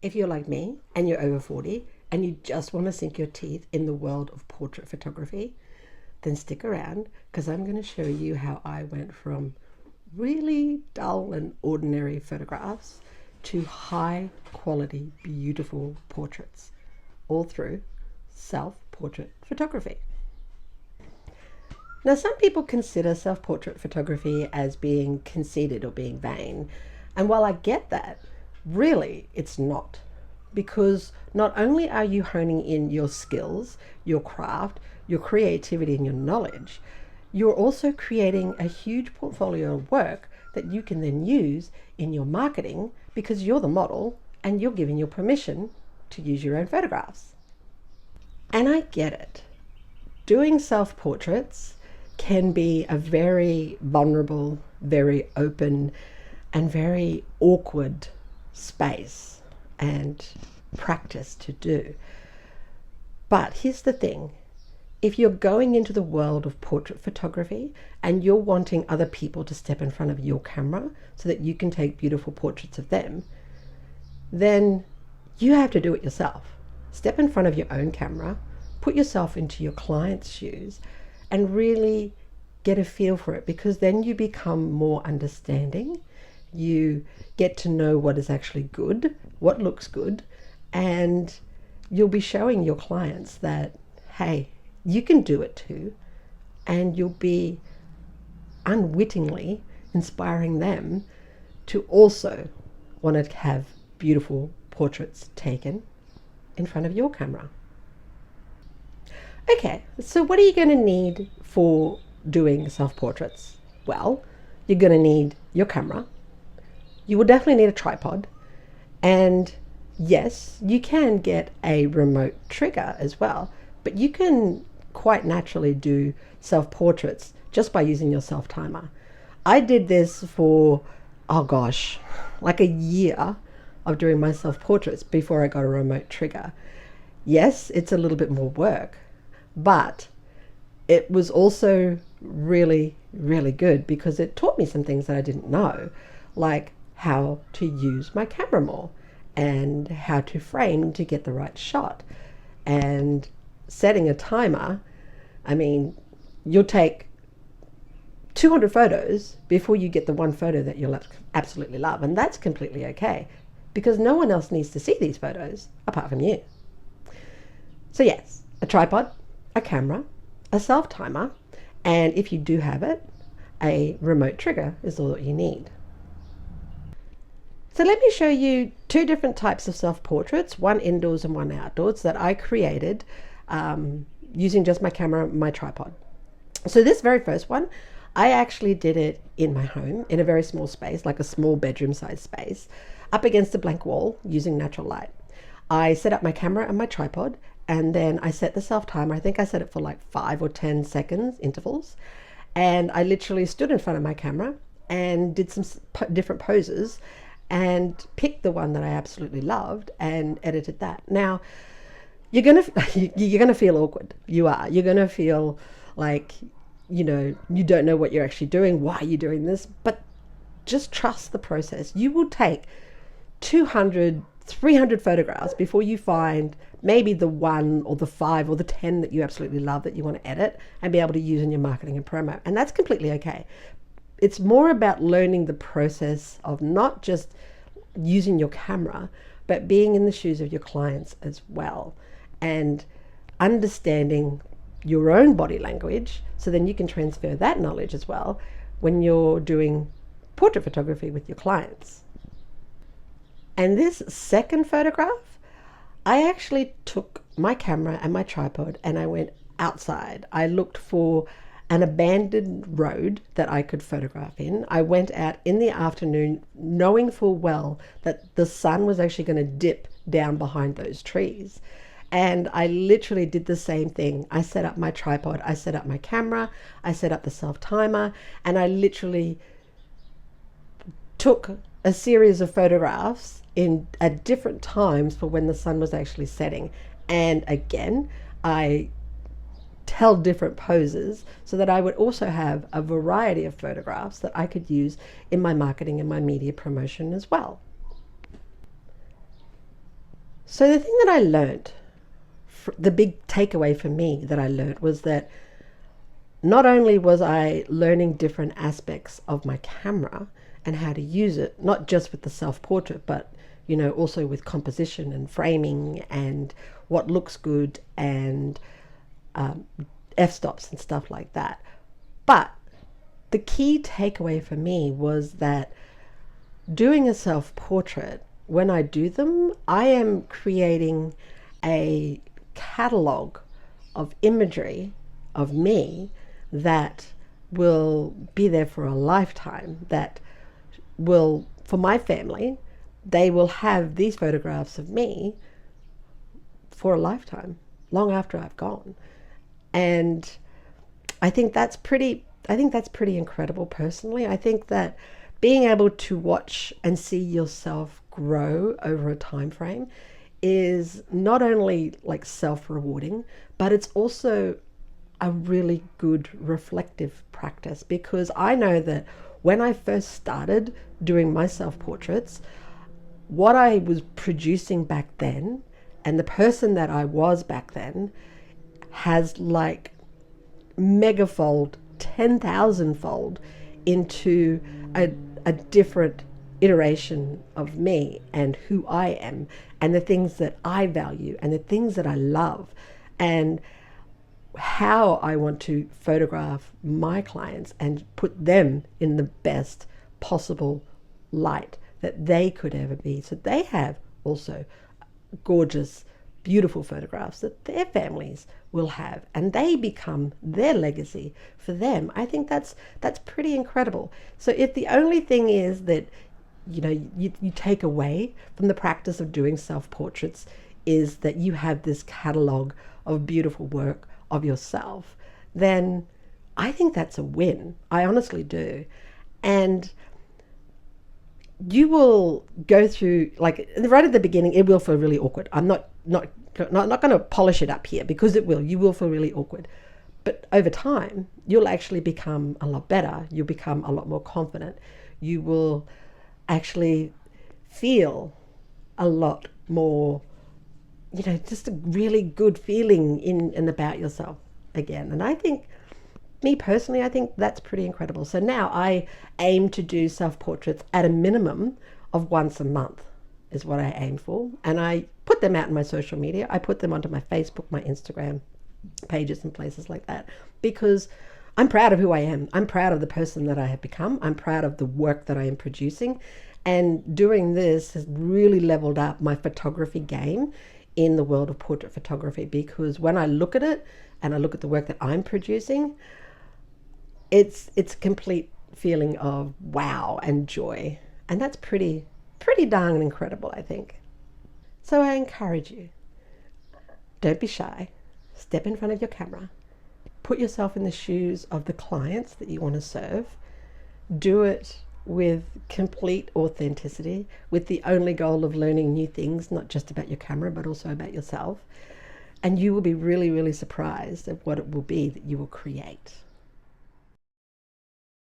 If you're like me and you're over 40 and you just want to sink your teeth in the world of portrait photography, then stick around because I'm going to show you how I went from really dull and ordinary photographs to high quality, beautiful portraits, all through self-portrait photography. Now, some people consider self-portrait photography as being conceited or being vain. And while I get that, really it's not. Because not only are you honing in your skills, your craft, your creativity and your knowledge, you're also creating a huge portfolio of work that you can then use in your marketing because you're the model and you're giving your permission to use your own photographs. And I get it. Doing self-portraits can be a very vulnerable, very open, and very awkward space and practice to do. But here's the thing. If you're going into the world of portrait photography and you're wanting other people to step in front of your camera so that you can take beautiful portraits of them, then you have to do it yourself. Step in front of your own camera, put yourself into your client's shoes, and really get a feel for it, because then you become more understanding. You get to know what is actually good, what looks good, and you'll be showing your clients that, hey, you can do it too, and you'll be unwittingly inspiring them to also want to have beautiful portraits taken in front of your camera. Okay, so what are you going to need for doing self-portraits? Well, you're going to need your camera. You will definitely need a tripod. And yes, you can get a remote trigger as well, but you can quite naturally do self-portraits just by using your self-timer. I did this for, oh gosh, like a year of doing my self-portraits before I got a remote trigger. Yes, it's a little bit more work, but it was also really, really good because it taught me some things that I didn't know, like how to use my camera more and how to frame to get the right shot. And setting a timer, I mean, you'll take 200 photos before you get the one photo that you'll absolutely love. And that's completely okay because no one else needs to see these photos apart from you. So yes, a tripod, a camera, a self-timer, and if you do have it, a remote trigger is all that you need. So let me show you two different types of self-portraits, one indoors and one outdoors, that I created using just my camera and my tripod. So this very first one, I actually did it in my home in a very small space, like a small bedroom size space, up against a blank wall using natural light. I set up my camera and my tripod, and then I set the self-timer. I think I set it for like 5 or 10 seconds intervals. And I literally stood in front of my camera and did some different poses and picked the one that I absolutely loved and edited that. Now, you're gonna feel awkward. You're gonna feel like, you don't know what you're actually doing. Why are you doing this? But just trust the process. You will take 200, 300 photographs before you find maybe the 1 or the 5 or the 10 that you absolutely love that you want to edit and be able to use in your marketing and promo. And that's completely okay. It's more about learning the process of not just using your camera, but being in the shoes of your clients as well and understanding your own body language, so then you can transfer that knowledge as well when you're doing portrait photography with your clients. And this second photograph, I actually took my camera and my tripod and I went outside. I looked for an abandoned road that I could photograph in. I went out in the afternoon knowing full well that the sun was actually going to dip down behind those trees. And I literally did the same thing. I set up my tripod, I set up my camera, I set up the self-timer, and I literally took a series of photographs at different times for when the sun was actually setting. And again, I held different poses so that I would also have a variety of photographs that I could use in my marketing and my media promotion as well. So the thing that I learned, the big takeaway for me that I learned was that not only was I learning different aspects of my camera and how to use it, not just with the self-portrait, but also with composition and framing and what looks good and f-stops and stuff like that. But the key takeaway for me was that doing a self-portrait, when I do them, I am creating a catalog of imagery of me that will be there for a lifetime, that will, for my family, they will have these photographs of me for a lifetime, long after I've gone. And I think that's pretty incredible personally. I think that being able to watch and see yourself grow over a time frame is not only like self-rewarding, but it's also a really good reflective practice, because I know that when I first started doing my self-portraits, what I was producing back then and the person that I was back then has like megafold, 10,000 fold into a different iteration of me and who I am and the things that I value and the things that I love and how I want to photograph my clients and put them in the best possible light that they could ever be, so they have also gorgeous, beautiful photographs that their families will have and they become their legacy for them. I think that's pretty incredible. So if the only thing is that you take away from the practice of doing self-portraits is that you have this catalog of beautiful work of yourself, then I think that's a win. I honestly do. And you will go through, like right at the beginning, it will feel really awkward. I'm not going to polish it up here, because you will feel really awkward. But over time, you'll actually become a lot better. You'll become a lot more confident. You will actually feel a lot more, just a really good feeling in and about yourself again. And I think, me personally, I think that's pretty incredible. So now I aim to do self-portraits at a minimum of once a month is what I aim for. And I put them out in my social media. I put them onto my Facebook, my Instagram pages and places like that, because I'm proud of who I am. I'm proud of the person that I have become. I'm proud of the work that I am producing. And doing this has really leveled up my photography game in the world of portrait photography, because when I look at it and I look at the work that I'm producing, it's a complete feeling of wow and joy. And that's pretty darn incredible, I think. So I encourage you, don't be shy. Step in front of your camera. Put yourself in the shoes of the clients that you want to serve. Do it with complete authenticity, with the only goal of learning new things, not just about your camera, but also about yourself. And you will be really, really surprised at what it will be that you will create.